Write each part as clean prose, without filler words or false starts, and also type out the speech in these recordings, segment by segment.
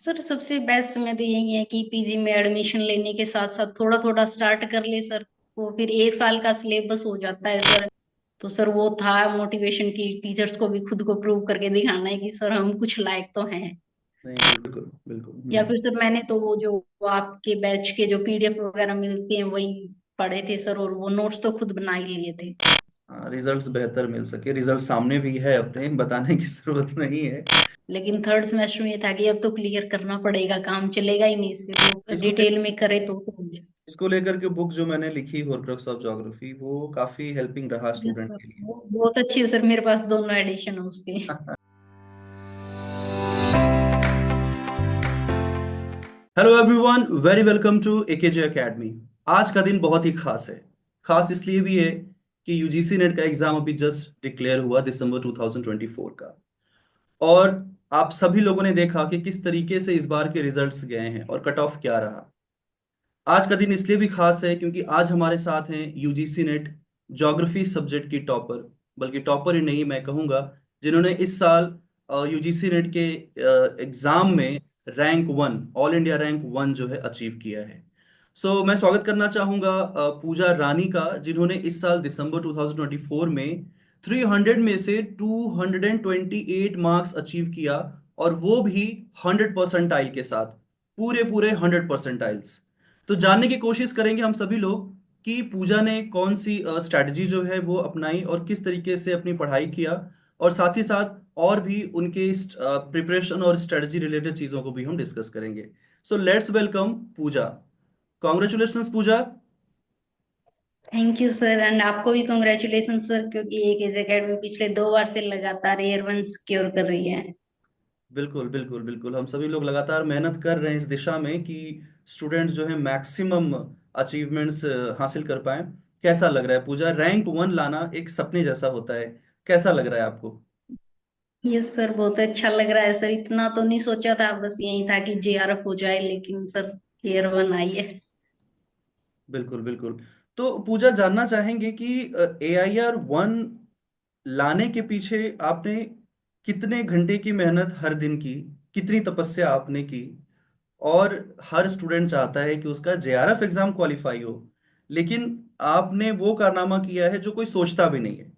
Sir सबसे best में तो यही है कि पीजी में एडमिशन लेने के साथ साथ थोड़ा थोड़ा स्टार्ट कर ले सर। वो फिर एक साल का सिलेबस हो जाता है सर। तो सर वो था मोटिवेशन की टीचर्स को भी खुद को प्रूव करके दिखाना है कि सर हम कुछ लायक तो हैं। नहीं, बिल्कुल बिल्कुल। या फिर सर मैंने तो वो आपके बैच के जो पीडीएफ वगैरह मिलती हैं वही पढ़े थे सर, और वो नोट्स तो खुद बना ही लिए थे। हाँ, रिजल्ट्स बेहतर मिल सके, रिजल्ट सामने भी है, अपने बताने की जरूरत नहीं है। लेकिन थर्ड सेमेस्टर में ये था कि अब तो क्लियर करना पड़ेगा, काम चलेगा ही नहीं इससे, तो इसको ले डिटेल में करे तो। इसको लेकर के बुक जो मैंने लिखी, होर्क्रक्स ऑफ ज्योग्राफी, वो काफी हेल्पिंग रहा Yes, स्टूडेंट sir। के लिए। वो बहुत अच्छी है सर, मेरे पास दोनों एडिशन है उसके। Hello everyone, very welcome to AKJ academy. आज का दिन बहुत ही खास है। खास इसलिए भी है कि यूजीसी नेट का एग्जाम अभी जस्ट डिक्लेयर हुआ, दिसंबर 2024 का। और आप सभी लोगों ने देखा कि किस तरीके से इस बार के रिजल्ट्स गए हैं और कट ऑफ क्या रहा। आज का दिन इसलिए भी खास है क्योंकि आज हमारे साथ हैं यूजीसी नेट ज्योग्राफी सब्जेक्ट की टॉपर, बल्कि टॉपर ही नहीं मैं कहूंगा, जिन्होंने इस साल यूजीसी नेट के एग्जाम में rank one, all India rank one जो है अचीव किया है। मैं स्वागत करना चाहूंगा पूजा रानी का, जिन्होंने इस साल दिसंबर 2024 में 300 में से 228 मार्क्स अचीव किया, और वो भी 100 परसेंटाइल के साथ, पूरे पूरे 100 परसेंटाइल्स। तो जानने की कोशिश करेंगे हम सभी लोग कि पूजा ने कौन सी स्ट्रैटेजी जो है वो अपनाई और किस तरीके से अपनी पढ़ाई किया, और साथ ही साथ और भी उनके प्रिपरेशन और स्ट्रेटजी रिलेटेड चीजों को भी हम डिस्कस करेंगे। So let's welcome Pooja. Congratulations Pooja. Thank you sir, and आपको भी कॉन्ग्रेचुलेशन सर, क्योंकि एक एज एकेडमी पिछले 2 बार से लगातार ईयर वन सिक्योर कर रही है। बिल्कुल बिल्कुल बिल्कुल, हम सभी लोग लगातार मेहनत कर रहे हैं इस दिशा में कि स्टूडेंट्स जो है मैक्सिमम अचीवमेंट्स हासिल कर पाए। कैसा लग रहा है पूजा, रैंक वन लाना एक सपने जैसा होता है, कैसा लग रहा है आपको? यस सर, बहुत अच्छा लग रहा है सर। इतना तो नहीं सोचा था, बस यही था कि जेआरएफ हो जाए, लेकिन सर ईयर वन आई है। बिल्कुल बिल्कुल। तो पूजा, जानना चाहेंगे कि AIR वन लाने के पीछे आपने कितने घंटे की मेहनत हर दिन की, कितनी तपस्या आपने की। और हर स्टूडेंट चाहता है कि उसका JRF एग्जाम क्वालिफाई हो, लेकिन आपने वो कारनामा किया है जो कोई सोचता भी नहीं है।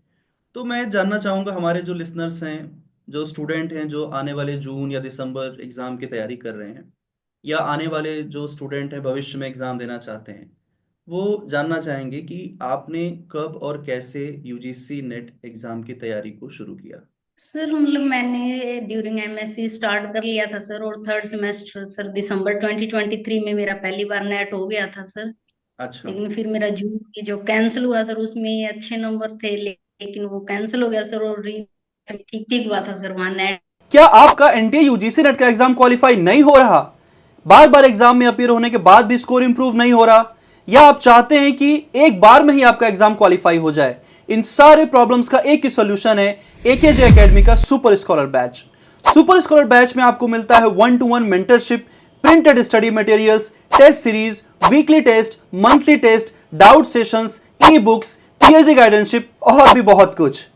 तो मैं जानना चाहूंगा, हमारे जो लिसनर्स हैं, जो स्टूडेंट हैं, जो आने वाले जून या दिसंबर एग्जाम की तैयारी कर रहे हैं, या आने वाले जो स्टूडेंट हैं भविष्य में एग्जाम देना चाहते हैं, वो जानना चाहेंगे कि आपने कब और कैसे यूजीसी नेट एग्जाम की तैयारी को शुरू किया। सर मतलब मैंने ड्यूरिंग एमएससी स्टार्ट कर लिया था सर, और थर्ड सेमेस्टर सर दिसंबर 2023 में मेरा पहली बार नेट हो गया था सर। अच्छा। लेकिन फिर मेरा जून की जो कैंसिल हुआ सर, उसमें अच्छे नंबर थे, लेकिन वो कैंसिल हो गया सर, और री ठीक ठीक हुआ था सर वहाँ नेट। क्या आपका एनटीए यूजीसी नेट का एग्जाम क्वालिफाई नहीं हो रहा? बार बार एग्जाम में अपीयर होने के बाद भी स्कोर इंप्रूव नहीं हो रहा? या आप चाहते हैं कि एक बार में ही आपका एग्जाम क्वालिफाई हो जाए? इन सारे प्रॉब्लम्स का एक ही सॉल्यूशन है, एकेजे एकेडमी का super scholar batch. Super scholar batch में आपको मिलता है 1-to-1 mentorship, printed study materials, test series, weekly test, monthly test, doubt sessions, e books, PhD guideship और भी बहुत कुछ,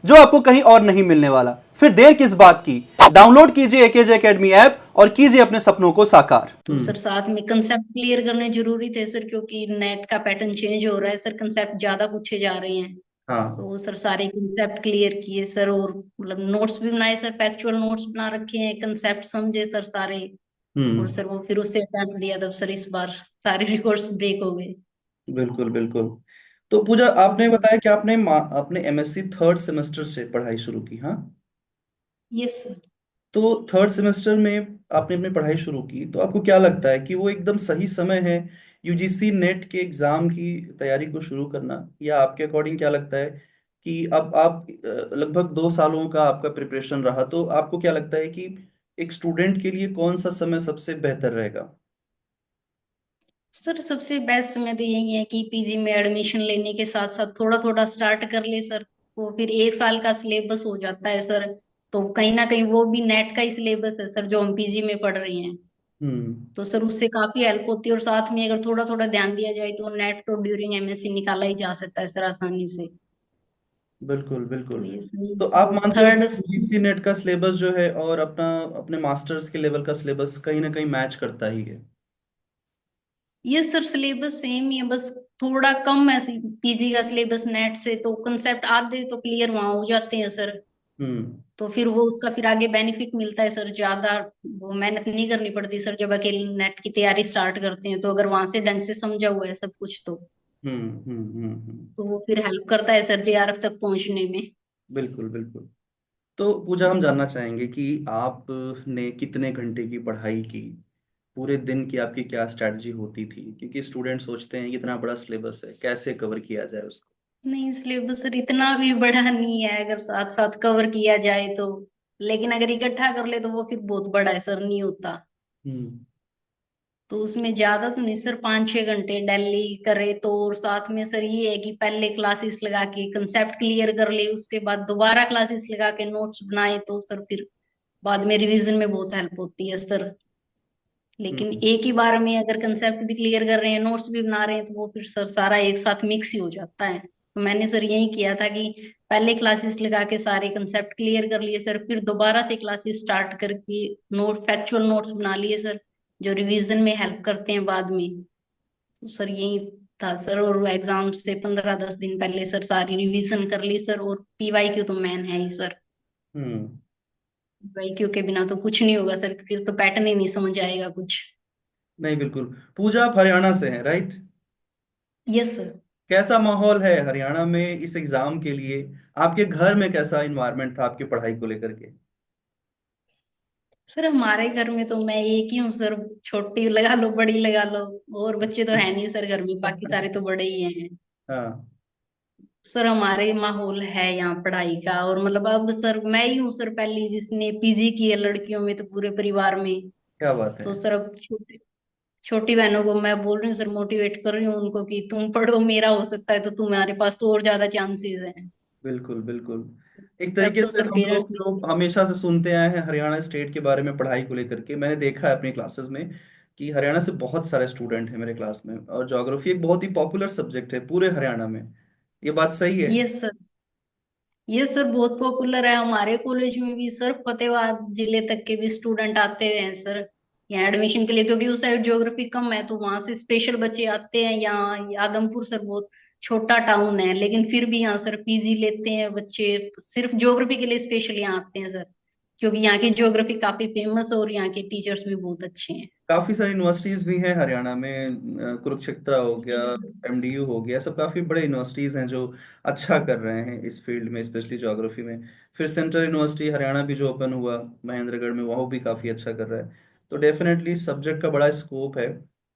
जो आपको कहीं और नहीं मिलने वाला। फिर देर किस बात की? डाउनलोड कीजिए एकेजे एकेडमी ऐप और कीजिए अपने सपनों को साकार। तो सर साथ में कंसेप्ट क्लियर करने जरूरी थे सर, क्योंकि नेट का पैटर्न चेंज हो रहा है सर, कंसेप्ट ज्यादा पूछे जा रहे हैं। तो हाँ। वो सर सारे कंसेप्ट क्लियर किए सर, और मतलब नोट्स भी बनाए सर, फैक्चुअल नोट्स बना रखे हैं, कंसेप्ट समझे सर सारे। और हम्म। सर वो फिर उससे अटेम्प्ट दिया, तब सर इस बार सारे रिकॉर्ड्स ब्रेक हो गए। बिल्कुल बिल्कुल। तो पूजा, आपने बताया कि आपने अपने MSc थर्ड सेमेस्टर से पढ़ाई शुरू की, हाँ? Yes sir. तो थर्ड सेमेस्टर में आपने अपनी पढ़ाई शुरू की, तो आपको क्या लगता है कि वो एकदम सही समय है यूजीसी नेट के एग्जाम की तैयारी को शुरू करना? या आपके अकॉर्डिंग क्या लगता है कि अब आप लगभग 2 सालों का आपका प्रिपरेशन रहा, तो आपको क्या लगता है कि एक स्टूडेंट के लिए कौन सा समय सबसे बेहतर रहेगा? सर सबसे बेस्ट में तो यही है कि पीजी में एडमिशन लेने के साथ साथ थोड़ा थोड़ा स्टार्ट कर ले सर। वो फिर एक साल का सिलेबस हो जाता है सर। तो कहीं ना कहीं वो भी नेट का ही सिलेबस है सर, जो हम पीजी में पढ़ रहे हैं। हम्म। तो सर उससे काफी हेल्प होती है, और साथ में अगर थोड़ा थोड़ा ध्यान दिया जाए तो नेट तो ड्यूरिंग एमएससी निकाला ही जा सकता है सर आसानी से। बिल्कुल तो बिल्कुल। ये सही तो आप तो मानते हो कि थर्ड। यूजीसी नेट का सिलेबस जो है और अपना अपने मास्टर्स के लेवल का सिलेबस कहीं ना कहीं मैच करता ही है? ये सर सिलेबस सेम ही है, बस थोड़ा कम है पीजी का सिलेबस नेट से, तो कंसेप्ट आधे तो क्लियर वहां हो जाते हैं सर। हम्म तो फिर वो उसका फिर आगे बेनिफिट मिलता है सर, ज्यादा वो मेहनत नहीं करनी पड़ती सर जब अकेले नेट की तैयारी स्टार्ट करते हैं, तो अगर वहां से ढंग से समझा हुआ है सब कुछ तो वो फिर हेल्प करता है सर जेआरएफ तक पहुंचने में। बिल्कुल बिल्कुल। तो पूजा, हम जानना चाहेंगे कि आपने कितने घंटे की पढ़ाई की, पूरे दिन की आपकी क्या स्ट्रैटेजी होती थी? क्योंकि स्टूडेंट सोचते हैं कि इतना बड़ा सिलेबस है, कैसे कवर किया जाए उसको। नहीं सिलेबस सर इतना भी बड़ा नहीं है, अगर साथ साथ कवर किया जाए तो। लेकिन अगर इकट्ठा कर ले तो वो फिर बहुत बड़ा है सर, नहीं होता। हम्म तो उसमें ज्यादा तो नहीं सर, 5-6 घंटे दिल्ली करे तो। और साथ में सर ये है कि पहले क्लासेस लगा के कंसेप्ट क्लियर कर ले, उसके बाद दोबारा क्लासेस लगा के नोट्स बनाए, तो सर फिर बाद में रिवीजन में बहुत हेल्प होती है सर। लेकिन हम्म एक ही बार में अगर कंसेप्ट भी क्लियर कर रहे हैं नोट्स भी बना रहे हैं तो वो फिर सर सारा एक साथ मिक्स ही हो जाता है। तो मैंने सर यही किया था कि पहले क्लासेस लगा के सारे कंसेप्ट क्लियर कर लिए सर, फिर दोबारा से क्लासेस स्टार्ट करके नोट फैक्चुअल नोट्स बना लिए सर, जो रिवीजन में हेल्प करते हैं बाद में। तो सर यही था सर, और एग्जाम से 15-10 दिन पहले सर सारी रिवीजन कर ली सर, और पीवाईक्यू तो मैन है ही सर। हम्म। पीवाईक्यू के बिना तो कुछ नहीं होगा सर, फिर तो पैटर्न ही नहीं समझ आएगा कुछ। नहीं बिल्कुल। पूजा, आप हरियाणा से हैं, राइट? Yes sir. कैसा माहौल है हरियाणा में इस एग्जाम के लिए? आपके घर में कैसा इन्वायरमेंट था आपकी पढ़ाई को लेकर के? सर हमारे घर में तो मैं एक ही हूँ सर, छोटी लगा लो बड़ी लगा लो, और बच्चे तो है नहीं सर घर में, बाकी सारे तो बड़े ही हैं। हाँ। सर हमारे माहौल है यहाँ पढ़ाई का, और मतलब अब सर मैं ही हूँ सर पहली जिसने पीजी की है लड़कियों में, तो पूरे परिवार में। क्या बात है। तो सर अब छोटी छोटी बहनों को मैं बोल रही हूँ सर, मोटिवेट कर रही हूँ उनको कि तुम पढ़ो, मेरा हो सकता है तो तुम्हारे पास तो और ज्यादा चांसेस हैं। बिल्कुल बिल्कुल। एक तब तरीके तो से सर हम पेरेंट्स लोग भी। जो हमेशा से सुनते आए हैं हरियाणा स्टेट के बारे में पढ़ाई को लेकर के, मैंने देखा है अपनी क्लासेस में कि हरियाणा से बहुत सारे स्टूडेंट हैं मेरे क्लास में, और ज्योग्राफी एक बहुत ही पॉपुलर सब्जेक्ट है पूरे हरियाणा में। ये बात सही है? Yes sir. ये सर बहुत पॉपुलर है हमारे कॉलेज में भी सर, फतेहाबाद जिले तक के भी स्टूडेंट आते हैं सर यहाँ एडमिशन के लिए, क्योंकि उस साइड ज्योग्राफी कम है तो वहां से स्पेशल बच्चे आते हैं यहाँ। आदमपुर सर बहुत छोटा टाउन है, लेकिन फिर भी यहाँ सर पीजी लेते हैं बच्चे, सिर्फ ज्योग्राफी के लिए स्पेशल यहाँ आते हैं सर, क्योंकि यहाँ की ज्योग्राफी काफी फेमस है और यहाँ के टीचर्स भी बहुत अच्छे हैं। काफी सारी यूनिवर्सिटीज भी हैं हरियाणा में, कुरुक्षेत्र हो गया, Yes, एमडीयू हो गया, सब काफी बड़े यूनिवर्सिटीज हैं जो अच्छा कर रहे हैं इस फील्ड में, स्पेशली ज्योग्राफी में। फिर सेंट्रल यूनिवर्सिटी हरियाणा भी जो ओपन हुआ महेंद्रगढ़ में, वह भी काफी अच्छा कर रहा है। तो डेफिनेटली सब्जेक्ट का बड़ा स्कोप है।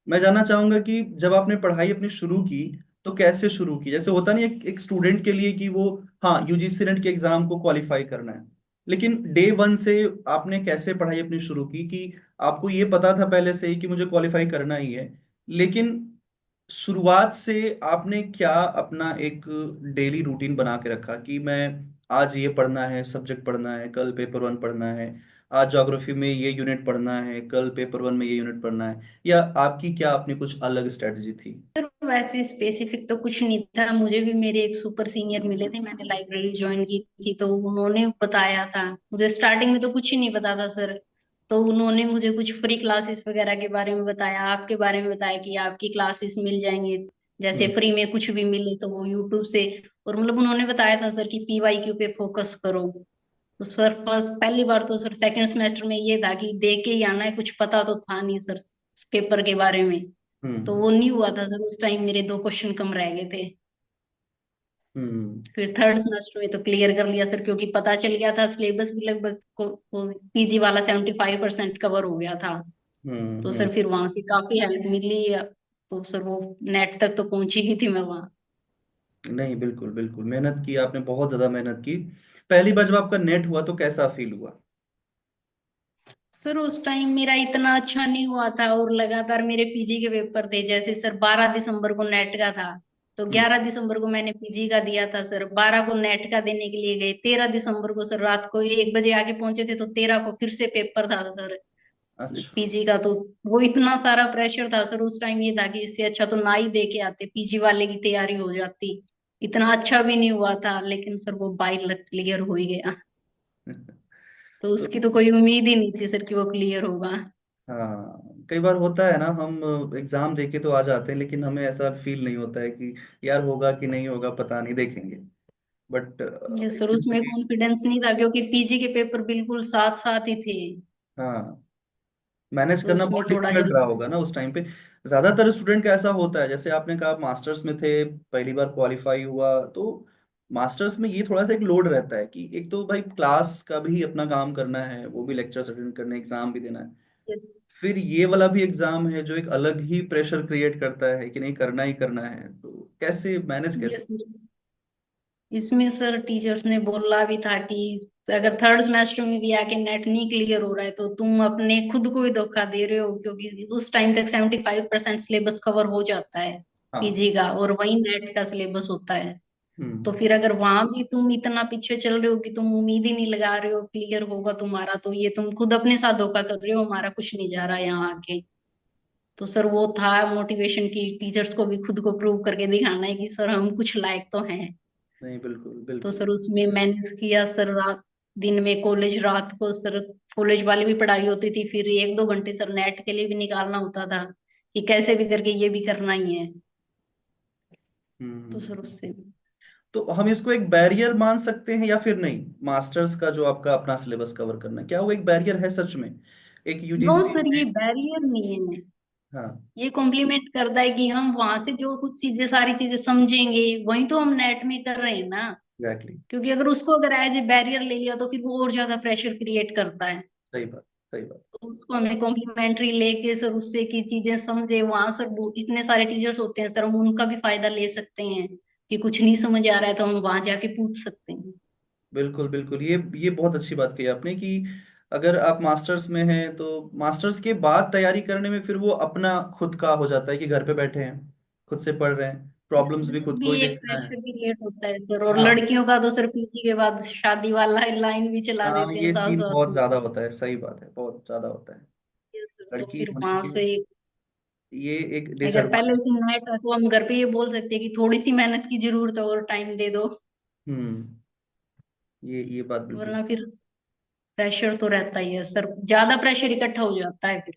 मैं जानना चाहूंगा कि जब आपने पढ़ाई अपनी शुरू की तो कैसे शुरू की? जैसे होता नहीं एक स्टूडेंट के लिए कि वो, हाँ, यूजीसी नेट के एग्जाम को क्वालिफाई करना है, लेकिन डे वन से आपने कैसे पढ़ाई अपनी शुरू की कि आपको ये पता था पहले से ही कि मुझे क्वालिफाई करना ही है, लेकिन शुरुआत से आपने क्या अपना एक डेली रूटीन बना के रखा कि मैं आज ये पढ़ना है, सब्जेक्ट पढ़ना है, कल पेपर वन पढ़ना है, आज ज्योग्राफी में ये यूनिट पढ़ना है, कल पेपर वन में ये यूनिट पढ़ना है, या आपकी क्या अपनी कुछ अलग स्ट्रेटजी थी? सर वैसे स्पेसिफिक तो कुछ नहीं था, मुझे भी मेरे एक सुपर सीनियर मिले थे, मैंने लाइब्रेरी ज्वाइन की थी तो उन्होंने बताया था। मुझे स्टार्टिंग में तो कुछ ही नहीं पता था सर, तो उन्होंने मुझे कुछ फ्री क्लासेस वगैरह के बारे में बताया, आपके बारे में बताया कि आपकी क्लासेस मिल जाएंगे, जैसे हम्म फ्री में कुछ भी मिले तो वो यूट्यूब से। और मतलब उन्होंने बताया था सर कि पीवाईक्यू पे फोकस करो। तो सर फर्स्ट पहली बार तो सर सेकंड सेमेस्टर में ये था कि दे के ही आना है, कुछ पता तो था नहीं सर पेपर के बारे में। तो हम्म वो नहीं हुआ था सर, उस टाइम मेरे 2 क्वेश्चन कम रह गए थे। हम्म फिर थर्ड सेमेस्टर में तो क्लियर कर लिया सर, क्योंकि पता चल गया था सिलेबस भी लगभग पीजी वाला 75% कवर हो गया था। तो हम्म। सर फिर वहां से काफी हेल्प मिली, तो सर वो नेट तक तो पहुंची ही थी मैं वहां। नहीं, बिल्कुल बिल्कुल, मेहनत की आपने, बहुत ज्यादा मेहनत की। पहली बार जब आपका नेट हुआ तो कैसा फील हुआ? सर उस टाइम मेरा इतना अच्छा नहीं हुआ था, और लगातार मेरे पीजी के पेपर थे, जैसे सर 12 दिसंबर को नेट का था, तो हम्म 11 दिसंबर को मैंने पीजी का दिया था सर, 12 को नेट का देने के लिए गए, 13 दिसंबर को सर रात को 1 बजे आके पहुंचे थे, तो 13 को फिर से पेपर था सर अच्छा। पीजी का। तो वो इतना सारा प्रेशर था सर उस टाइम, ये था कि इससे अच्छा तो ना ही दे के आते, पीजी वाले की तैयारी हो जाती। इतना अच्छा भी नहीं हुआ था, लेकिन सर वो बाई लक क्लियर हो ही गया। तो तो उसकी तो कोई उम्मीद ही नहीं थी सर कि वो क्लियर होगा। हाँ, कई बार होता है ना, हम एग्जाम देके तो आ जाते हैं लेकिन हमें ऐसा फील नहीं होता है कि यार होगा कि नहीं होगा, पता नहीं, देखेंगे। बट ये सर उसमें कॉन्फिडेंस नहीं था, क्योंकि पीजी के पेपर बिल्कुल साथ साथ ही थे। हाँ, मैनेज तो करना उसमें बहुत थोड़ा डिफिकल्ट रहा जल्दी। होगा ना उस टाइम पे। ज्यादातर स्टूडेंट का ऐसा होता है, जैसे आपने कहा आप मास्टर्स में थे, पहली बार क्वालिफाई हुआ, तो मास्टर्स में ये थोड़ा सा एक लोड रहता है कि एक तो भाई क्लास का भी अपना काम करना है, वो भी लेक्चर्स अटेंड करने, एग्जाम भी देना है, फिर ये वाला भी एग्जाम है जो एक अलग ही प्रेशर क्रिएट करता है कि नहीं करना ही करना है, तो कैसे मैनेज ये कैसे। सर इसमें सर टीचर्स ने बोला भी था कि अगर थर्ड सेमेस्टर में भी आके नेट नहीं क्लियर हो रहा है तो तुम अपने खुद को ही धोखा दे रहे हो, क्योंकि उस टाइम तक 75% सिलेबस कवर हो जाता है हाँ। पीजी का, और वही नेट का सिलेबस होता है। तो हम्म। फिर अगर वहां भी तुम इतना पीछे चल रहे हो कि तुम उम्मीद ही नहीं लगा रहे हो क्लियर होगा तुम्हारा, तो ये तुम खुद अपने साथ धोखा कर रहे हो, हमारा कुछ नहीं जा रहा यहाँ आके। तो सर वो था मोटिवेशन की टीचर्स को भी खुद को प्रूव करके दिखाना है कि सर हम कुछ लायक तो हैं। नहीं, बिल्कुल तो बिल्कुल। सर उसमें मैनेज किया सर, रात दिन में कॉलेज, रात को सर कॉलेज वाली भी पढ़ाई होती थी, फिर 1-2 घंटे सर नेट के लिए भी निकालना होता था कि कैसे भी करके ये भी करना ही है। तो सर हम्म। उससे तो हम इसको एक बैरियर मान सकते हैं या फिर नहीं, मास्टर्स का जो आपका अपना सिलेबस कवर करना, क्या वो एक बैरियर है सच में, एक नो यूजीसी सर, में। ये बैरियर नहीं है। हाँ, ये कॉम्प्लीमेंट करता है कि हम वहां से जो कुछ चीजें, सारी चीजें समझेंगे वही तो हम नेट में कर रहे हैं ना। एग्जैक्टली। क्योंकि अगर उसको अगर एज ए बैरियर ले लिया तो फिर वो और ज्यादा प्रेशर क्रिएट करता है। सही बात, सही बात। तो उसको हमें कॉम्प्लीमेंट्री लेके सर उससे की चीजें समझे, वहां सर इतने सारे टीचर्स होते हैं सर, हम उनका भी फायदा ले सकते हैं कि कुछ नहीं समझ आ रहा है तो हम वहां जाके पूछ सकते हैं। बिल्कुल बिल्कुल, ये बहुत अच्छी बात कही आपने कि अगर आप मास्टर्स में हैं तो मास्टर्स के बाद तैयारी करने में फिर वो अपना खुद का हो जाता है कि घर पे बैठे हैं, खुद से पढ़ रहे हैं, प्रॉब्लम्स भी वो खुद भी को ही एक देखना है। प्रेशर क्रिएट होता है सर, और हाँ। लड़कियों का तो सर पीजी के बाद शादी वाला लाइन भी चला हाँ, देते हैं ये साथ सीन साथ बहुत में। ज्यादा होता है, सही बात है, बहुत ज्यादा होता है। ये सर तो लड़की फिर होने वहां के से ये एक अगर पहले डिसएडवांटेज। से नेट है तो हम घर पे ये बोल सकते हैं कि थोड़ी सी मेहनत की जरूरत है और टाइम दे दो। हम्म। ये बात बिल्कुल वरना फिर प्रेशर तो रहता ही है सर, ज्यादा प्रेशर इकट्ठा हो जाता है फिर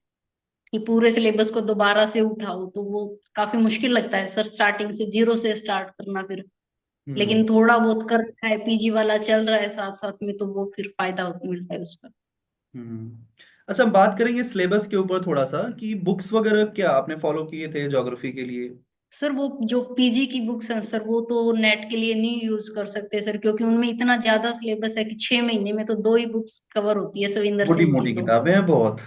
कि पूरे सिलेबस को दोबारा से उठाओ, तो वो काफी मुश्किल लगता है सर, स्टार्टिंग से जीरो से स्टार्ट करना फिर। हम्म। लेकिन थोड़ा बहुत कर रखा है, पीजी वाला चल रहा है साथ साथ में, तो वो फिर फायदा मिलता है उसका। हम्म। अच्छा, हम बात करेंगे सिलेबस के ऊपर थोड़ा सा कि बुक्स वगैरह क्या आपने फॉलो किए थे ज्योग्राफी के लिए। सर वो जो पीजी की बुक्स हैं सर, वो तो नेट के लिए नहीं यूज कर सकते सर, क्योंकि उनमें इतना ज्यादा सिलेबस है कि 6 महीने में तो 2 ही बुक्स कवर होती है सविंदर मोटी सिंह की मोटी तो। किताबें हैं बहुत।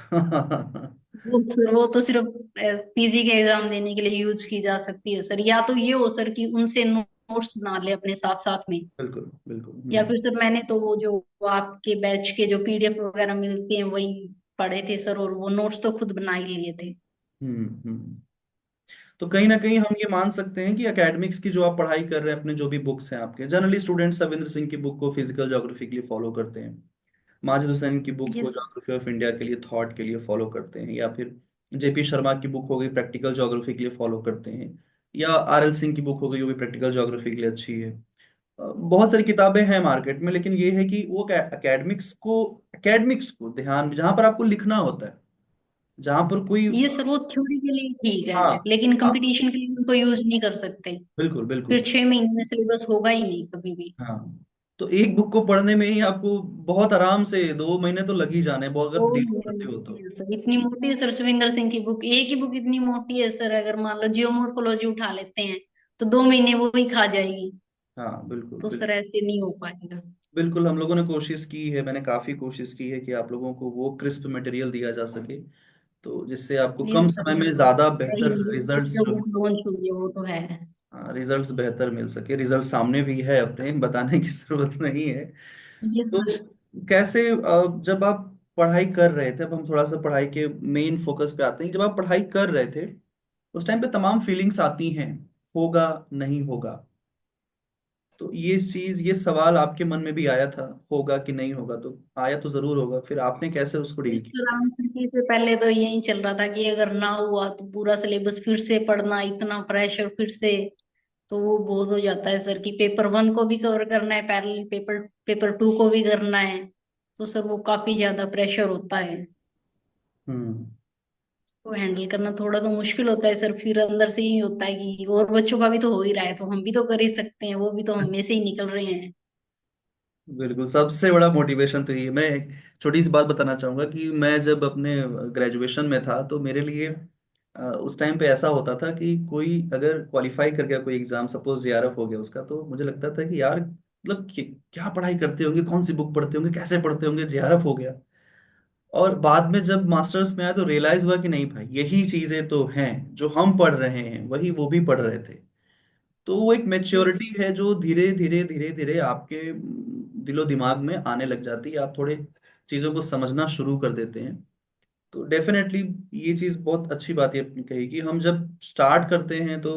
वो तो सिर्फ पीजी के एग्जाम देने के लिए यूज की जा सकती है सर, या तो ये हो सर कि उनसे नोट्स बना ले अपने साथ साथ में, बिल्कुल बिल्कुल। या फिर सर मैंने तो वो जो वो आपके बैच के जो पीडीएफ वगैरह मिलती हैं वही पढ़े थे सर, और वो नोट्स तो खुद बना ही लिए थे। हम्म। तो कहीं ना कहीं हम ये मान सकते हैं कि एकेडमिक्स की जो आप पढ़ाई कर रहे हैं, अपने जो भी बुक्स हैं आपके, जनरली स्टूडेंट सविंद्र सिंह की बुक को फिजिकल ज्योग्राफी के लिए फॉलो करते हैं, माजिद हुसैन की बुक ये को ज्योग्राफी ऑफ इंडिया के लिए, थॉट के लिए फॉलो करते हैं, या फिर जेपी शर्मा की बुक हो गई प्रैक्टिकल ज्योग्राफी के लिए फॉलो करते हैं, या आर एल सिंह की बुक हो गई वो भी प्रैक्टिकल ज्योग्राफी के लिए अच्छी है। बहुत सारी किताबें हैं मार्केट में, लेकिन ये है कि वो एकेडमिक्स को ध्यान, जहां पर आपको लिखना होता है, जहां पर कोई। ये सर वो थ्योरी के लिए ठीक है, हाँ। लेकिन आप। कंपटीशन के लिए उनको यूज नहीं कर सकते। बिल्कुल फिर बिल्कुल। 6 महीने में सिलेबस होगा ही नहीं कभी भी। हाँ, तो एक बुक को पढ़ने में ही आपको बहुत आराम से 2 महीने तो लग ही जाने, बहुत अगर तो डील करते हो तो। सर इतनी मोटी है सर सविंदर सिंह की बुक, एक ही बुक इतनी मोटी है सर, अगर मान लो जियोमोर्फोलॉजी उठा लेते हैं तो 2 महीने वो ही खा जाएगी। हाँ, बिल्कुल तो सर बिल्कुल। ऐसे नहीं हो पाएगा। बिल्कुल, हम लोगों ने कोशिश की है, मैंने काफी कोशिश की है कि आप लोगों को वो क्रिस्प मटेरियल दिया जा सके, तो जिससे आपको ये कम सर समय में ज्यादा है ही बेहतर नहीं, रिजल्ट्स जो जो, बुक लॉन्च हुई है वो तो है। रिजल्ट्स बेहतर मिल सके। रिजल्ट सामने भी है, अपने बताने की जरूरत नहीं है। ये तो सर कैसे, जब आप पढ़ाई कर रहे थे, अब हम थोड़ा सा पढ़ाई के मेन फोकस पे आते हैं, जब आप पढ़ाई कर रहे थे उस टाइम पे तमाम फीलिंग्स आती हैं, होगा नहीं होगा, तो ये सवाल आपके मन में भी आया था, होगा कि नहीं होगा, तो आया तो जरूर होगा, फिर आपने कैसे उसको डील इस किया। राम की से पहले तो यही चल रहा था कि अगर ना हुआ तो पूरा सिलेबस फिर से पढ़ना, इतना प्रेशर फिर से। तो वो बहुत हो जाता है सर कि पेपर 1 को भी कवर करना है, पैरेलल पेपर पेपर 2 को भी करना है। तो सर वो काफी ज्यादा प्रेशर होता है। हम्म। वो हैंडल करना थोड़ा तो मुश्किल होता है सर। फिर अंदर से ही होता है कि और बच्चों का भी तो हो ही रहा है, तो हम भी तो कर ही सकते हैं, वो भी तो हम में से ही निकल रहे हैं। बिल्कुल, सबसे बड़ा मोटिवेशन तो ये, मैं एक छोटी सी बात बताना चाहूंगा कि मैं जब अपने ग्रेजुएशन में था तो मेरे लिए उस टाइम पे ऐसा होता था कि कोई अगर क्वालिफाई कर गया कोई एग्जाम, सपोज जेआरएफ हो गया उसका, तो मुझे लगता था कि यार मतलब क्या पढ़ाई करते होंगे, कौन सी बुक पढ़ते होंगे, कैसे पढ़ते होंगे, जेआरएफ हो गया। और बाद में जब मास्टर्स में आया तो रियलाइज हुआ कि नहीं भाई, यही चीजें तो हैं जो हम पढ़ रहे हैं, वही वो भी पढ़ रहे थे। तो वो एक Yes. मेच्योरिटी है जो धीरे धीरे धीरे धीरे आपके दिलो दिमाग में आने लग जाती है, आप थोड़े चीजों को समझना शुरू कर देते हैं। तो डेफिनेटली ये चीज बहुत अच्छी बात है अपनी कही कि हम जब स्टार्ट करते हैं तो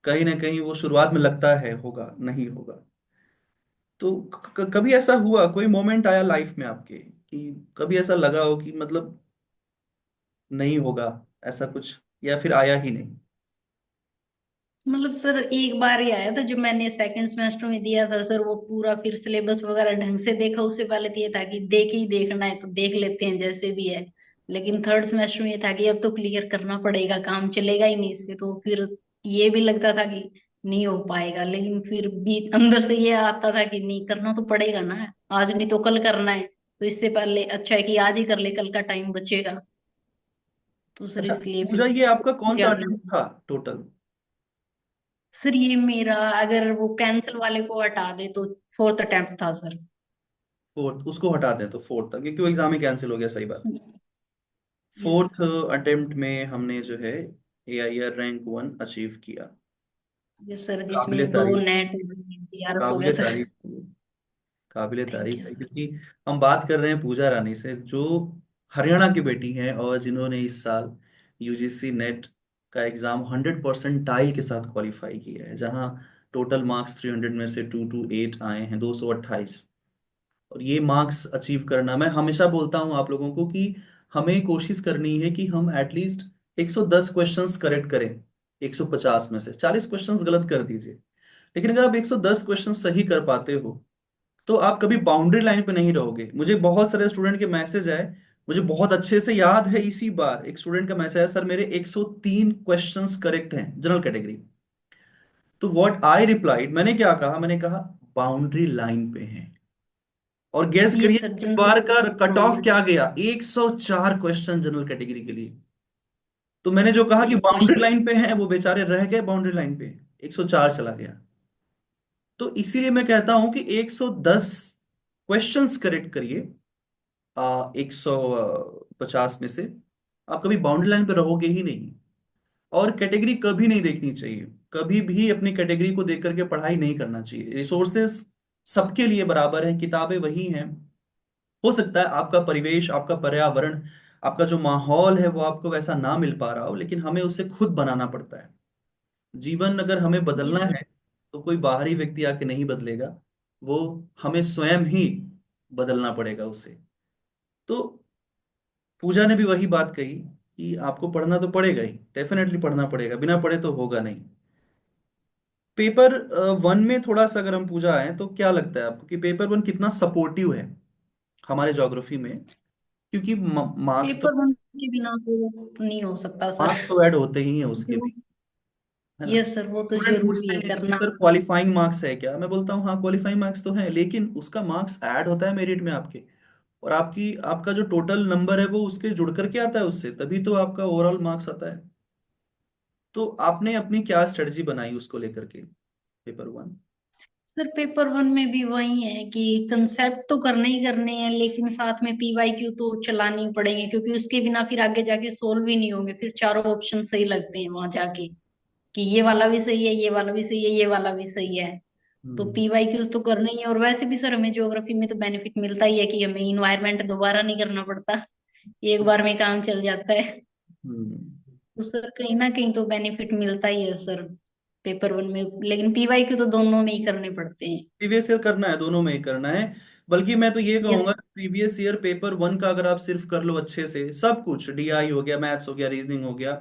कहीं ना कहीं वो शुरुआत में लगता है होगा नहीं होगा। तो कभी ऐसा हुआ, कोई मोमेंट आया लाइफ में आपके कि कभी ऐसा लगा हो कि मतलब नहीं होगा ऐसा कुछ, या फिर आया ही नहीं? मतलब सर एक बार ही आया था जब मैंने सेकंड सेमेस्टर में दिया था सर, वो पूरा फिर सिलेबस वगैरह ढंग से देखा। उससे पहले तो ये था कि देख ही देखना है तो देख लेते हैं जैसे भी है। लेकिन थर्ड सेमेस्टर में ये था कि अब तो क्लियर करना पड़ेगा, काम चलेगा ही नहीं इससे। तो फिर ये भी लगता था कि नहीं हो पाएगा, लेकिन फिर भी अंदर से ये आता था कि नहीं, करना तो पड़ेगा ना, आज नहीं तो कल करना है। तो इससे पहले अच्छा है कि आज ही कर ले, कल का टाइम बचेगा। तो सर अच्छा इसलिए पूजा, फिर ये आपका कौन सा ज्यादा। अटेम्प्ट था टोटल? सर ये मेरा, अगर वो कैंसिल वाले को हटा दे तो फोर्थ अटेम्प्ट था सर। फोर्थ, उसको हटा दें तो फोर्थ तक, क्योंकि एग्जाम ही कैंसिल हो गया, सही बात। यस। फोर्थ अटेम्प्ट में हमने जो है एआईआर रैंक 1 अचीव किया। यस सर, काबिले जिसमें दो तारीफ, नेट सीआरएफ हो गया काबिले सर। तारीफ, काबिले थैंक तारीफ यू है, सर। क्योंकि हम बात कर रहे हैं पूजा रानी से जो हरियाणा की बेटी हैं और जिन्होंने इस साल यूजीसी नेट का एग्जाम 100% के साथ क्वालिफाई किया है, जहां टोटल मार्क्स 300 में से 228 आए हैं, 228। और ये मार्क्स अचीव करना, मैं हमेशा बोलता हूं आप लोगों को कि हमें कोशिश करनी है कि हम एटलीस्ट 110 क्वेश्चंस करेक्ट करें। 150 में से 40 क्वेश्चंस गलत कर दीजिए, लेकिन अगर आप 110 क्वेश्चन सही कर पाते हो तो आप कभी बाउंड्री लाइन पे नहीं रहोगे। मुझे बहुत सारे स्टूडेंट के मैसेज आए, मुझे बहुत अच्छे से याद है, इसी बार एक स्टूडेंट का मैसेज है, सर मेरे 103 क्वेश्चंस करेक्ट हैं जनरल कैटेगरी। तो व्हाट आई रिप्लाइड, मैंने क्या कहा, मैंने कहा बाउंड्री लाइन पे हैं। और गेस ये करिए सर इस जनरल। बार का कट ऑफ हाँ। क्या गया, 104 क्वेश्चन जनरल कैटेगरी के लिए। तो मैंने जो कहा कि ये बाउंड्री लाइन पे हैं, वो बेचारे रह गए बाउंड्री लाइन पे, 104 चला गया। तो इसीलिए मैं कहता हूं कि 110 क्वेश्चंस करेक्ट करिए 150 में से। आप कभी बाउंड्री लाइन पे रहोगे ही नहीं। और कैटेगरी कभी नहीं देखनी चाहिए, कभी भी अपनी कैटेगरी को देख करके पढ़ाई नहीं करना चाहिए। रिसोर्सेस सबके लिए बराबर है, किताबें वही हैं। हो सकता है आपका परिवेश, आपका पर्यावरण, आपका जो माहौल है वो आपको वैसा ना मिल पा रहा हो, लेकिन हमें उसे खुद बनाना पड़ता है। जीवन अगर हमें ये बदलना सर। है तो कोई बाहरी व्यक्ति आके नहीं बदलेगा, वो हमें स्वयं ही बदलना पड़ेगा उसे। तो पूजा ने भी वही बात कही कि आपको पढ़ना तो पड़ेगा ही, डेफिनेटली पढ़ना पड़ेगा, बिना पढ़े तो होगा नहीं। पेपर 1 में थोड़ा सा अगर हम पूजा आए तो क्या लगता है आपको कि पेपर 1 कितना सपोर्टिव है हमारे ज्योग्राफी में? क्योंकि मार्क्स तो पेपर 1 के बिना तो नहीं हो सकता सर। मार्क्स तो ऐड होते ही हैं उसके जो। भी, है ना? ये सर वो तो स्टूडेंट जरूरी पूछते है हैं कि करना। सर क्वालिफाइंग मार्क्स है क्या, मैं बोलता हूँ हाँ क्वालिफाइंग मार्क्स तो है, लेकिन उसका मार्क्स ऐड होता है मेरिट में आपके। और आपकी आपका जो टोटल नंबर है वो उसके जुड़ करके आता है उससे, तभी तो आपका ओवरऑल मार्क्स आता है। तो आपने अपनी क्या स्ट्रेटजी बनाई उसको लेकर के पेपर 1? सर पेपर 1 में भी वही है कि कंसेप्ट तो करने ही करने हैं, लेकिन साथ में पीवाईक्यू तो चलाने ही पड़ेंगे, क्योंकि उसके बिना फिर आगे जाके सोल्व ही नहीं होंगे। फिर चारों ऑप्शन सही लगते हैं वहां जाके कि ये वाला भी सही है, ये वाला भी सही है, ये वाला भी सही है। तो हम्म। पीवाईक्यूज तो करना ही है। और वैसे भी सर हमें ज्योग्राफी में तो बेनिफिट मिलता ही है कि हमें इन्वायरमेंट दोबारा नहीं करना पड़ता, एक बार में काम चल जाता है। हम्म। तो सर कहीं ना कहीं तो बेनिफिट मिलता ही है सर पेपर 1 में। लेकिन पीवाईक्यू तो दोनों में ही करने पड़ते हैं। प्रीवियस ईयर करना है, दोनों में ही करना है। बल्कि मैं तो ये यस। कहूंगा प्रीवियस ईयर पेपर 1 का अगर आप सिर्फ कर लो अच्छे से, सब कुछ डीआई हो गया, मैथ्स हो गया, रीजनिंग हो गया,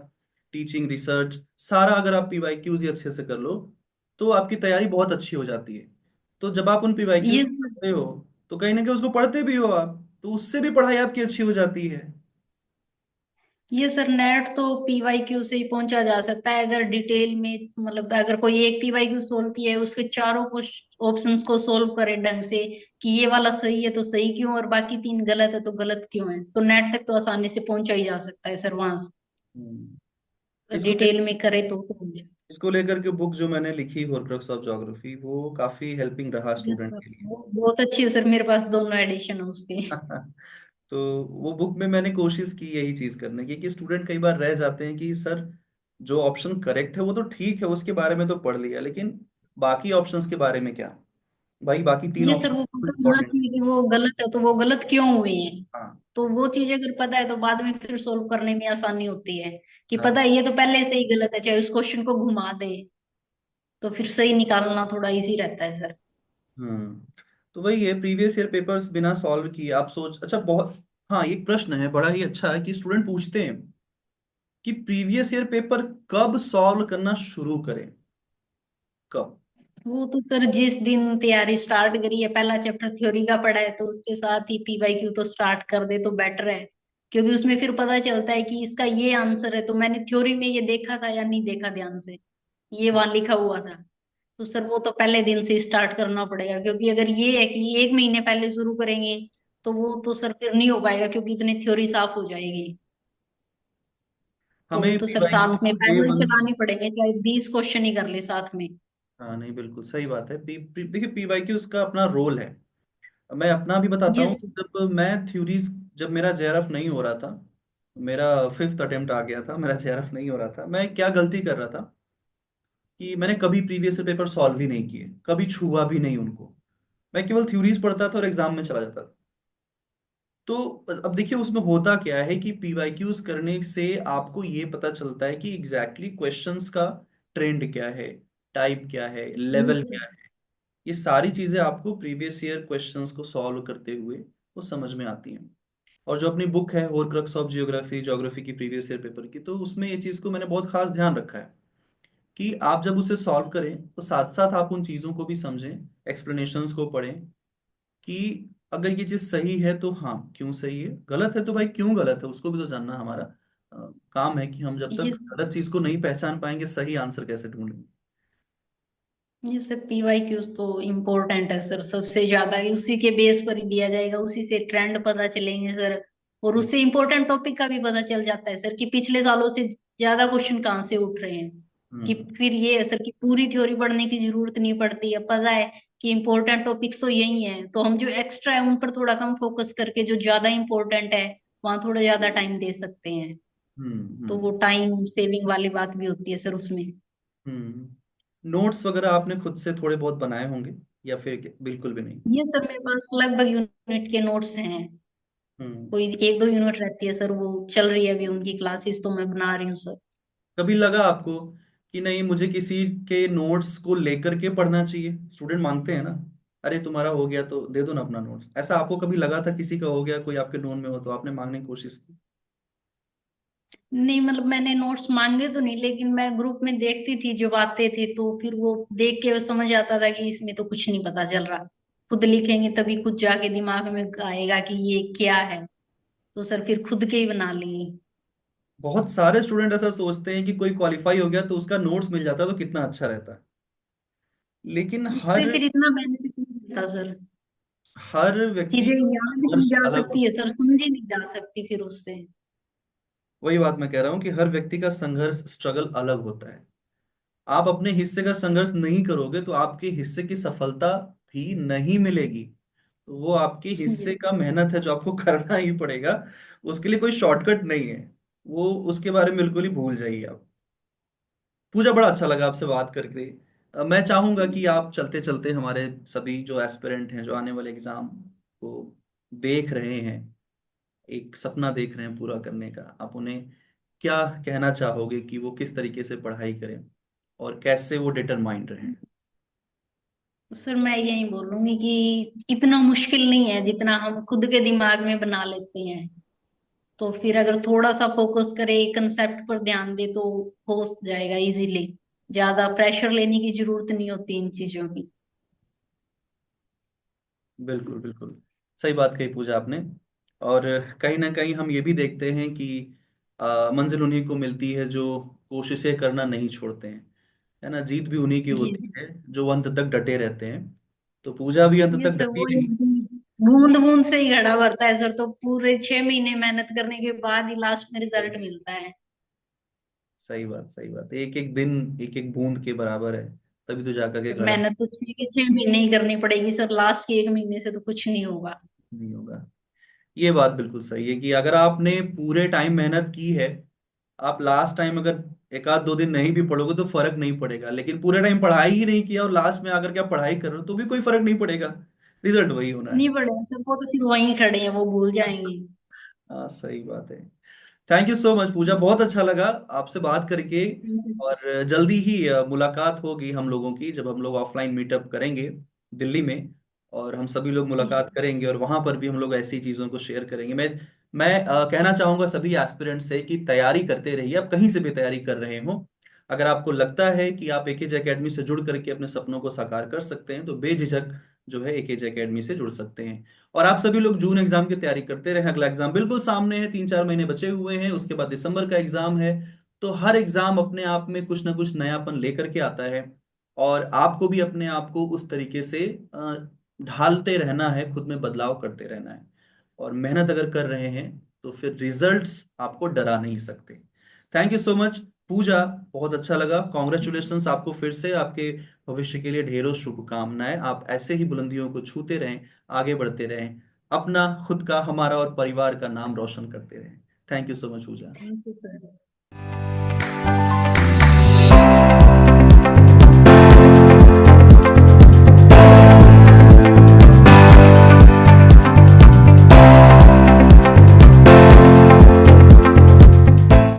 टीचिंग, रिसर्च, सारा अगर आप पीवाईक्यूज ही अच्छे से कर लो, तो आपकी तैयारी बहुत अच्छी हो जाती है। तो जब आप उन पीवाईक्यूज ये को पढ़ते हो तो कहीं ना कहीं उसको पढ़ते भी हो आप, तो उससे भी पढ़ाई आपकी अच्छी हो जाती है। ये सर नेट तो पीवाईक्यू से ही पहुंचा जा सकता है, अगर डिटेल में मतलब अगर कोई एक पीवाईक्यू सोल्व किया है उसके चारों ऑप्शंस को सोल्व करे ढंग से कि ये वाला सही है तो सही क्यों और बाकी तीन गलत है तो गलत क्यों है, तो नेट तक तो आसानी से पहुंचा ही जा सकता है सर वहां हम्म। से इसको ले, डिटेल में करे तो पहुंचे। इसको लेकर के बुक जो मैंने लिखी हॉर्क्रक्स ऑफ ज्योग्राफी, वो काफी हेल्पिंग रहा Yes, स्टूडेंट sir। के लिए। वो बहुत अच्छी है सर, मेरे पास दोनों एडिशन है उसके। तो वो बुक में मैंने कोशिश की यही चीज करने की कि स्टूडेंट कई बार रह जाते हैं कि सर जो ऑप्शन करेक्ट है वो तो ठीक है, उसके बारे में तो पढ़ लिया, लेकिन बाकी ऑप्शंस के बारे में क्या? भाई बाकी तीन ये सर ऑप्शन वो पता होना इंपॉर्टेंट। चाहिए कि वो गलत है तो वो गलत क्यों हुए हैं, हाँ। तो वो चीज अगर पता है तो बाद में फिर सोल्व करने में आसानी होती है कि हाँ। पता है ये तो पहले से ही गलत है, चाहे उस क्वेश्चन को घुमा दे तो फिर सही निकालना थोड़ा इजी रहता है सर। तो वही है, प्रीवियस ईयर पेपर्स बिना सॉल्व किए आप सोच, अच्छा बहुत, हाँ एक प्रश्न है बड़ा ही अच्छा है कि स्टूडेंट पूछते हैं कि प्रीवियस ईयर पेपर कब सॉल्व करना शुरू करें, कब? वो तो सर जिस दिन तैयारी स्टार्ट करी है, पहला चैप्टर थ्योरी का पढ़ा है तो उसके साथ ही पीवाईक्यू तो स्टार्ट कर दे तो बेटर है, क्योंकि उसमें फिर पता चलता है कि इसका ये आंसर है तो मैंने थ्योरी में ये देखा था या नहीं देखा ध्यान से, ये वहां लिखा हुआ था। तो सर वो तो पहले दिन से स्टार्ट करना पड़ेगा, क्योंकि अगर ये है कि एक महीने पहले शुरू करेंगे तो वो तो सर फिर नहीं हो पाएगा, क्योंकि इतनी थ्योरी साफ हो जाएगी। तो वो हमें तो सर पीवाईक्यू साथ में को डे पैदल वन से, चलानी पड़ेंगे, चाहे 20 क्वेश्चन ही कर ले साथ में। हाँ नहीं बिल्कुल सही बात है। देखिए पीवाईक्यू का अपना रोल है। मैं अपना भी बताता हूँ। यस। जब मैं थ्योरीज, जब मेरा जेआरएफ नहीं हो रहा था, मेरा फिफ्थ अटेम्प्ट आ गया था, मेरा जेआरएफ नहीं हो रहा था, मैं क्या गलती कर रहा था कि मैंने कभी प्रीवियस पेपर सॉल्व ही नहीं किए, कभी छुआ भी नहीं उनको। मैं केवल थ्योरीज पढ़ता था और एग्जाम में चला जाता था। तो अब देखिए उसमें होता क्या है कि पीवाईक्यूज करने से आपको ये पता चलता है कि एग्जैक्टली क्वेश्चंस का ट्रेंड क्या है, टाइप क्या है, लेवल क्या है। ये सारी चीजें आपको प्रीवियस ईयर क्वेश्चंस को सॉल्व करते हुए वो समझ में आती हैं। और जो अपनी बुक है होरक्रक्स ऑफ जियोग्राफी, ज्योग्राफी की प्रीवियस ईयर पेपर की, तो उसमें ये चीज को मैंने बहुत खास ध्यान रखा है कि आप जब उसे सॉल्व करें तो साथ साथ आप उन चीजों को भी समझें, एक्सप्लेनेशंस को पढ़ें कि अगर ये चीज सही है तो हाँ क्यों सही है, गलत है तो भाई क्यों गलत है, उसको भी तो जानना हमारा काम है। कि हम जब ये तक गलत चीज को नहीं पहचान पाएंगे सही आंसर कैसे ढूंढेंगे? ये सर पीवाईक्यूज तो इम्पोर्टेंट है सर, सबसे ज्यादा ही उसी के बेस पर ही दिया जाएगा, उसी से ट्रेंड पता चलेंगे सर, और उससे इम्पोर्टेंट टॉपिक का भी पता चल जाता है सर कि पिछले सालों से ज्यादा क्वेश्चन कहाँ से उठ रहे हैं। कि हम्म। फिर ये है सर कि पूरी थ्योरी पढ़ने की जरूरत नहीं पड़ती है, पता है कि इम्पोर्टेंट टॉपिक्स तो यही है, तो हम जो एक्स्ट्रा है उन पर थोड़ा कम फोकस करके जो ज्यादा इम्पोर्टेंट है वहां थोड़ा ज्यादा टाइम दे सकते हैं। हम्म। तो हम्म। वो टाइम सेविंग वाली बात भी होती है सर उसमें। नोट्स वगैरह आपने खुद से थोड़े बहुत बनाए होंगे या फिर बिल्कुल भी नहीं? ये सर मेरे पास लगभग यूनिट के नोट्स हैं, हम्म। कोई एक दो यूनिट रहती है सर, वो चल रही है अभी उनकी क्लासेस तो मैं बना रही हूँ सर। कभी लगा आपको कि नहीं मुझे किसी के नोट्स को लेकर के पढ़ना चाहिए? स्टूडेंट मांगते हैं ना, अरे तुम्हारा हो गया तो दे दो ना अपना नोट्स। ऐसा आपको कभी लगा था किसी का हो गया, कोई आपके नोन में हो तो आपने मांगने की कोशिश की? नहीं मतलब मैंने नोट्स मांगे तो नहीं, लेकिन मैं ग्रुप में देखती थी जब आते थे तो फिर वो देख के समझ आता था कि इसमें तो कुछ नहीं पता चल रहा, खुद लिखेंगे तभी खुद जाके दिमाग में आएगा कि ये क्या है, तो सर फिर खुद के ही बना लेंगे। बहुत सारे स्टूडेंट ऐसा सोचते हैं कि कोई क्वालिफाई हो गया तो उसका नोट्स मिल जाता तो कितना अच्छा रहता। लेकिन उससे फिर इतना बेनिफिट नहीं मिलता सर, हर व्यक्ति चीजें का याद भी नहीं संघर्ष जा अलग सकती होता है है। सर, समझी नहीं जा सकती फिर उससे। वही बात मैं कह रहा हूँ कि हर व्यक्ति का संघर्ष, स्ट्रगल अलग होता है। आप अपने हिस्से का संघर्ष नहीं करोगे तो आपके हिस्से की सफलता भी नहीं मिलेगी। तो वो आपके हिस्से का मेहनत है जो आपको करना ही पड़ेगा। उसके लिए कोई शॉर्टकट नहीं है। वो उसके बारे में बिल्कुल ही भूल जाइए आप। पूजा बड़ा अच्छा लगा आपसे बात करके। मैं चाहूंगा कि आप चलते चलते हमारे सभी जो एस्पिरेंट हैं जो आने वाले एग्जाम को देख रहे हैं, एक सपना देख रहे हैं पूरा करने का, आप उन्हें क्या कहना चाहोगे कि वो किस तरीके से पढ़ाई करें और कैसे वो डिटरमाइंड रहें? सर मैं यही बोलूंगी कि इतना मुश्किल नहीं है जितना हम खुद के दिमाग में बना लेते हैं, तो फिर अगर थोड़ा सा फोकस करे, कंसेप्ट पर ध्यान दे तो हो जाएगा इजीली, ज्यादा प्रेशर लेने की जरूरत नहीं होती इन चीजों की। बिल्कुल बिल्कुल, सही बात कही पूजा आपने। और कहीं ना कहीं हम ये भी देखते हैं कि मंजिल उन्हीं को मिलती है जो कोशिशें करना नहीं छोड़ते हैं, है ना। जीत भी उन्हीं की जी होती है जो अंत तक डटे रहते हैं। तो पूजा भी अंत ये तक सर डटी वो रही। बूंद बूंद से ही घड़ा भरता है सर, तो पूरे 6 महीने मेहनत करने के बाद ही लास्ट में सही रिजल्ट मिलता है। सही बात, सही बात। एक एक दिन एक एक बूंद के बराबर है, तभी तो जाकर के घड़ा मेहनत तो 6 के 6 महीने ही करनी पड़ेगी सर, लास्ट के 1 महीने से तो कुछ नहीं होगा। नहीं होगा। ये बात बिल्कुल सही है कि अगर आपने पूरे टाइम मेहनत की है, आप लास्ट टाइम अगर एक आध दो दिन नहीं भी पढ़ोगे तो फर्क नहीं पड़ेगा, लेकिन पूरे टाइम पढ़ाई ही नहीं किया और लास्ट में आकर के आप पढ़ाई कर रहे हो तो भी कोई फर्क नहीं पड़ेगा, रिजल्ट वही होना नहीं है। पड़ेगा सर, वो तो फिर वहीं खड़े हैं, वो भूल जाएंगे। हाँ सही बात है। थैंक यू सो मच पूजा, बहुत अच्छा लगा आपसे बात करके। और जल्दी ही मुलाकात होगी हम लोगों की, जब हम लोग ऑफलाइन मीटअप करेंगे दिल्ली में, और हम सभी लोग मुलाकात करेंगे और वहां पर भी हम लोग ऐसी चीजों को शेयर करेंगे। मैं कहना चाहूंगा सभी एस्पिरेंट से कि तैयारी करते रहिए, आप कहीं से भी तैयारी कर रहे हो। अगर आपको लगता है कि आप एकेजे एकेडमी से जुड़ करके अपने सपनों को साकार कर सकते हैं तो बेझिझक जो है एकेजे एकेडमी से जुड़ सकते हैं। और आप सभी लोग जून एग्जाम की तैयारी करते रहे, अगला एग्जाम बिल्कुल सामने है, 3 4 महीने बचे हुए हैं, उसके बाद दिसंबर का एग्जाम है। तो हर एग्जाम अपने आप में कुछ ना कुछ नयापन लेकर के आता है, और आपको भी अपने आप को उस तरीके से ढालते रहना है, खुद में बदलाव करते रहना है। और मेहनत अगर कर रहे हैं तो फिर रिजल्ट्स आपको डरा नहीं सकते। थैंक यू सो मच पूजा, बहुत अच्छा लगा। कॉन्ग्रेचुलेशंस आपको फिर से, आपके भविष्य के लिए ढेरों शुभकामनाएं। आप ऐसे ही बुलंदियों को छूते रहें, आगे बढ़ते रहें, अपना, खुद का, हमारा और परिवार का नाम रोशन करते रहें। Thank you so much Pooja. Thank you sir.